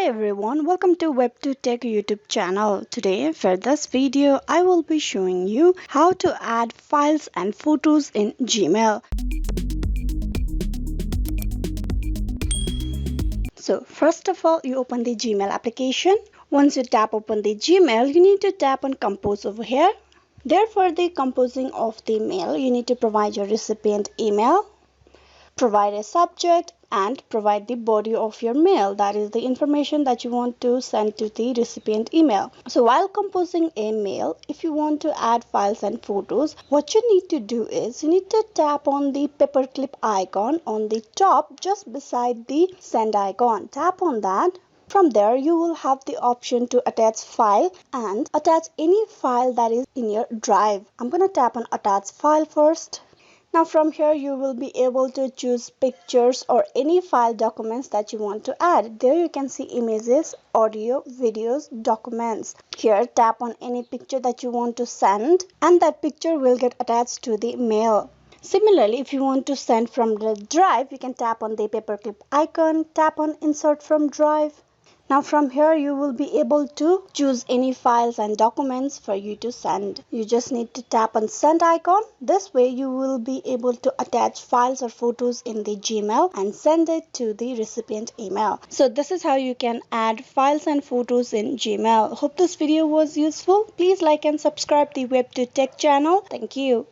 Hi everyone, welcome to Web2Tech YouTube channel. Today for this video I will be showing you how to add files and photos in Gmail. So first of all, you open the Gmail application. Once you tap open the Gmail, you need to tap on compose over here. There, for the composing of the mail, you need to provide your recipient email, provide a subject, and provide the body of your mail, that is the information that you want to send to the recipient email. So while composing a mail, if you want to add files and photos, what you need to do is you need to tap on the paperclip icon on the top just beside the send icon. Tap on that. From there, you will have the option to attach file and attach any file that is in your drive. I'm going to tap on attach file first. Now from here you will be able to choose pictures or any file documents that you want to add. There you can see images, audio, videos, documents. Here tap on any picture that you want to send and that picture will get attached to the mail. Similarly, if you want to send from the drive, you can tap on the paperclip icon, tap on insert from drive. Now from here you will be able to choose any files and documents for you to send. You just need to tap on send icon. This way you will be able to attach files or photos in the Gmail and send it to the recipient email. So this is how you can add files and photos in Gmail. Hope this video was useful. Please like and subscribe the Web2Tech channel. Thank you.